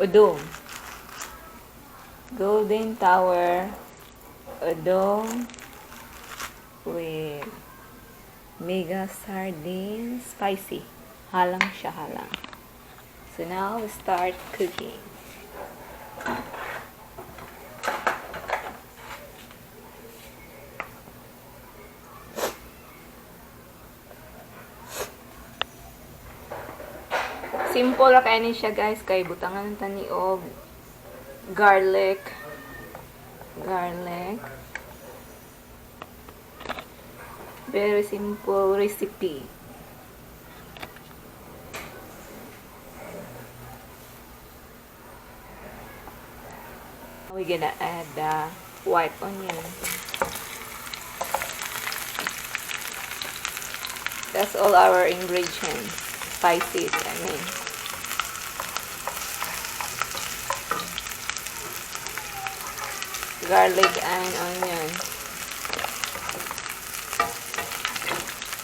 Odong. Golden Tower Odong with mega sardines. Spicy. Halang siya, halang. So now we start cooking. Simple ra kainin siya guys, kay butangan tani og garlic. Very simple recipe. We're gonna add the white onion. That's all our ingredients. Spices, I mean. Garlic and onion.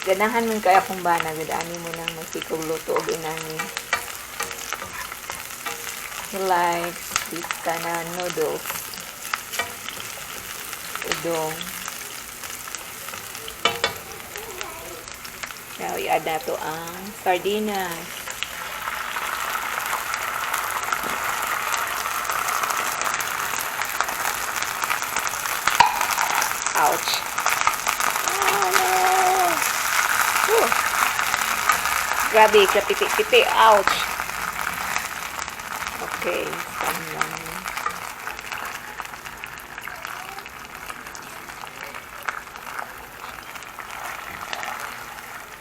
Ganahan man kaya kung ba nagadani mo nang magsikog luto o inani. He likes this kind of noodles. Udong. Now, i-add na ito ang sardinas. Ouch. Oh, no. Grabe, kapiti-piti. Ouch. Okay, saan lang.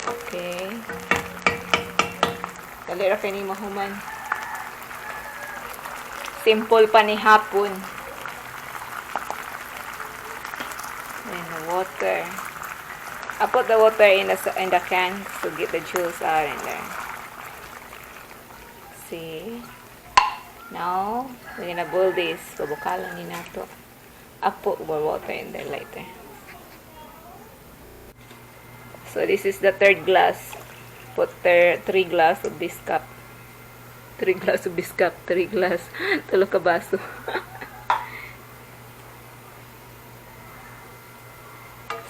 Okay. Dali ra kini mahuman. Simple pa ni hapon. And the water. I put the water in the can to get the juice out in there. See? Now, we're gonna boil this. Pabukalan ni nato. I put more water in there later. So this is the third glass. Put 3 glass of this cup. 3 glass of this cup. 3 glass. Tulo ka baso.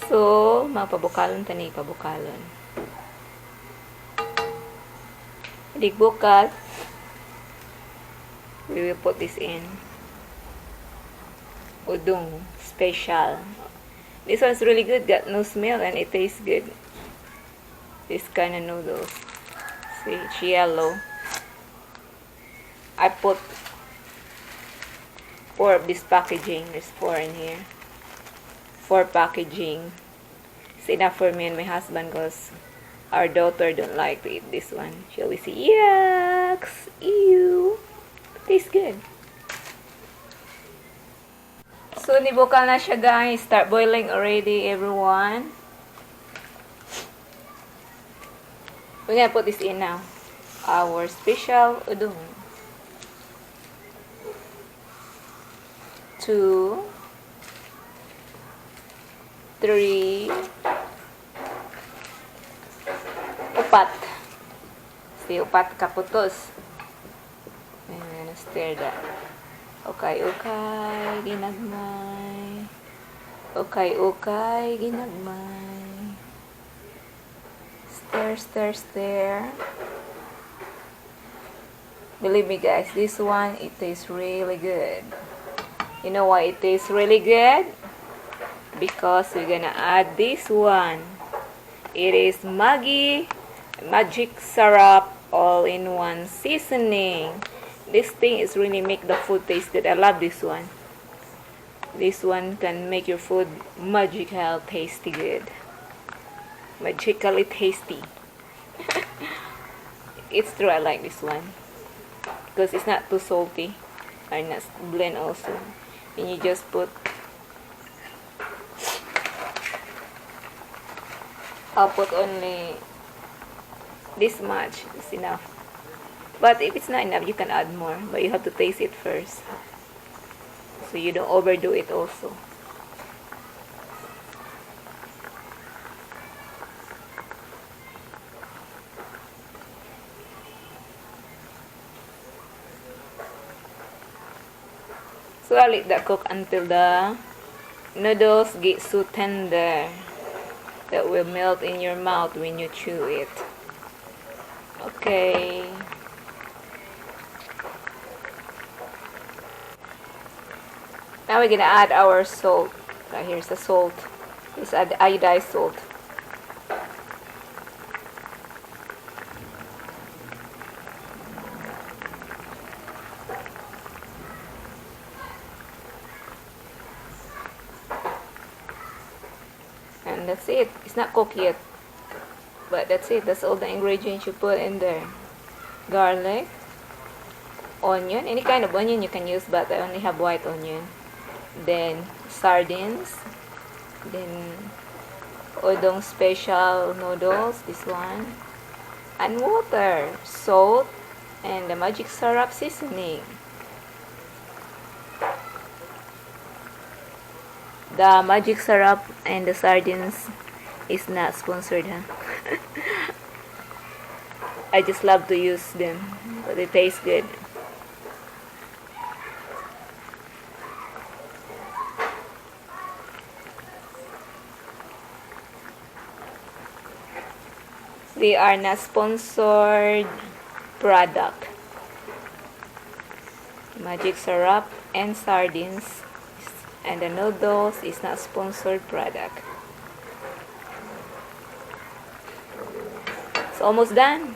So, mapabukalon tani, pabukalon. Digbukat. We will put this in. Odong special. This one's really good. Got no smell and it tastes good. This kind of noodles. See, it's yellow. I put 4 of this packaging. There's 4 in here. 4 packaging. It's enough for me and my husband because our daughter don't like to eat this one. She always say, yucks, ew. Tastes good. So, nibukal na siya guys. Start boiling already, everyone. We're gonna put this in now. Our special udong. 2, 3, 4. See, 4 kaputos. And we're gonna stir that. Okay, ginagmay. Okay, ginagmay. Stir. Believe me guys, this one, it tastes really good. You know why it tastes really good? Because we're gonna add this one. It is magic syrup all-in-one seasoning. This thing is really make the food taste good. I love this one. This one can make your food magical tasty good. Magically tasty. It's true, I like this one because it's not too salty and not blend also. And you just put, I'll put only this much. It's enough. But if it's not enough, you can add more, but you have to taste it first so you don't overdo it also. So I'll let that cook until the noodles get so tender that will melt in your mouth when you chew it. Okay. Now we're gonna add our salt. Right, here's the salt. Let's add the iodized salt. And that's it. It's not cooked yet. But that's it. That's all the ingredients you put in there. Garlic, onion, any kind of onion you can use, but I only have white onion. Then sardines. Then Odong special noodles, this one. And water, salt, and the magic syrup seasoning. The magic syrup and the sardines is not sponsored, huh? I just love to use them, but they taste good. They are not sponsored product. Magic syrup and sardines and the noodles is not sponsored product. It's almost done.